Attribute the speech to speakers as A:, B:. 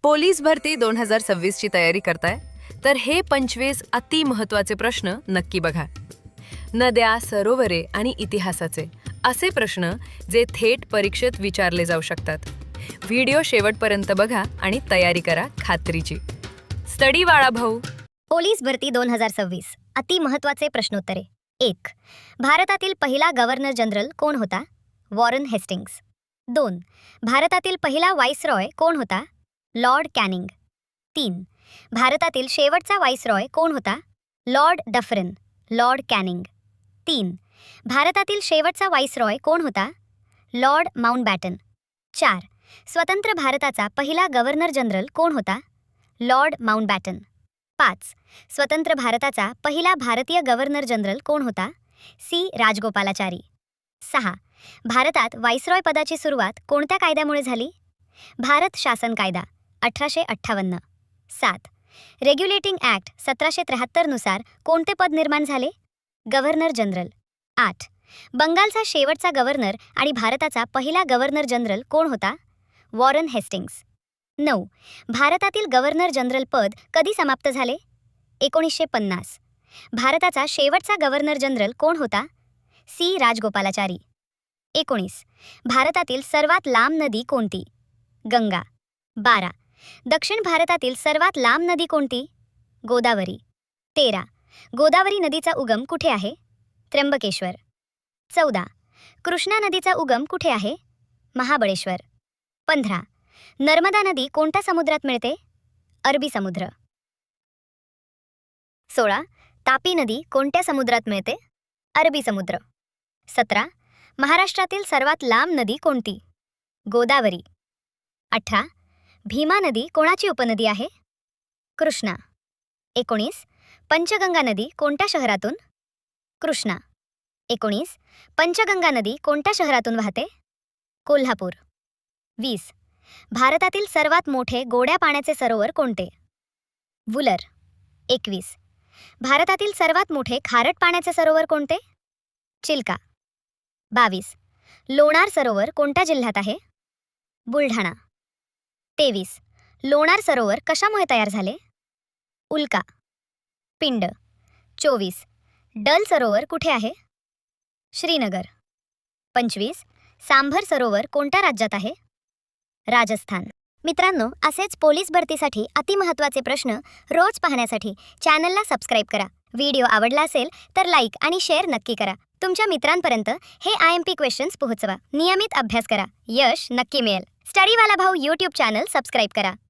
A: Police भरती 2026 ची तयारी करताय तर हे 25 अति महत्वाचे प्रश्न नक्की बघा. नद्या, सरोवरे आणि इतिहासाचे असे प्रश्न जे थेट परीक्षेत विचारले जाऊ शकतात. व्हिडिओ शेवटपर्यंत बघा आणि तयारी करा खात्रीची. स्टडी वाळा भाऊ.
B: पोलीस भरती 2026 अति महत्वाचे प्रश्नोत्तरे. 1. भारतातील पहिला गव्हर्नर जनरल कोण होता? Warren Hastings. 2. भारतातील पहिला व्हाईसरॉय कोण होता? Lord Canning. 3. भारतातील शेवटचा व्हाईसरॉय कोण होता? Lord Dufferin. Lord Canning. 3. भारतातील शेवटचा व्हाईसरॉय कोण होता? Lord Mountbatten. 4. स्वतंत्र भारताचा पहिला गव्हर्नर जनरल कोण होता? Lord Mountbatten. 5. स्वतंत्र भारताचा पहिला भारतीय गव्हर्नर जनरल कोण होता? सी राजगोपालाचारी. 6. भारतात व्हाईसरॉय पदाची सुरुवात कोणत्या कायद्यामुळे झाली? भारत शासन कायदा 1858. 7. रेग्युलेटिंग ॲक्ट 1773 नुसार कोणते पद निर्माण झाले? Governor general. 8. बंगालचा शेवटचा गव्हर्नर आणि भारताचा पहिला गव्हर्नर जनरल कोण होता? Warren Hastings. 9. भारतातील गव्हर्नर जनरल पद कधी समाप्त झाले? 1950. भारताचा शेवटचा गव्हर्नर जनरल कोण होता? सी राजगोपालाचारी. 19. भारतातील सर्वात लांब नदी कोणती? गंगा. 12. दक्षिण भारतातील सर्वात लांब नदी कोणती? गोदावरी. 13. गोदावरी नदीचा उगम कुठे आहे? त्र्यंबकेश्वर. 14. कृष्णा नदीचा उगम कुठे आहे? महाबळेश्वर. 15. नर्मदा नदी कोणत्या समुद्रात मिळते? अरबी समुद्र. 16. तापी नदी कोणत्या समुद्रात मिळते? अरबी समुद्र. 17. महाराष्ट्रातील सर्वात लांब नदी कोणती? गोदावरी. 18. भीमा नदी कोणाची उपनदी आहे? कृष्णा. 19. पंचगंगा नदी कोणत्या शहरातून? कृष्णा. 19. पंचगंगा नदी कोणत्या शहरातून वाहते? कोल्हापूर. 20. भारतातील सर्वात मोठे गोड्या पाण्याचे सरोवर कोणते? वुलर. 21. भारतातील सर्वात मोठे खारट पाण्याचे सरोवर कोणते? चिल्का. 22. लोणार सरोवर कोणत्या जिल्ह्यात आहे? बुलढाणा. 23. लोणार सरोवर कशामुळे तयार झाले? उल्का. पिंड. 24. डल सरोवर कुठे आहे? श्रीनगर. 25. सांभर सरोवर कोणत्या राज्यात आहे? राजस्थान. मित्रांनो, असेच पोलीस भरतीसाठी अतिमहत्त्वाचे प्रश्न रोज पाहण्यासाठी चॅनलला सबस्क्राईब करा. व्हिडिओ आवडला असेल तर लाईक आणि शेअर नक्की करा. तुमच्या मित्रांपर्यंत हे IMP क्वेश्चन्स पोहोचवा. नियमित अभ्यास करा. यश नक्की मिळेल. स्टडीवाला भाऊ यूट्यूब चॅनल सबस्क्राईब करा.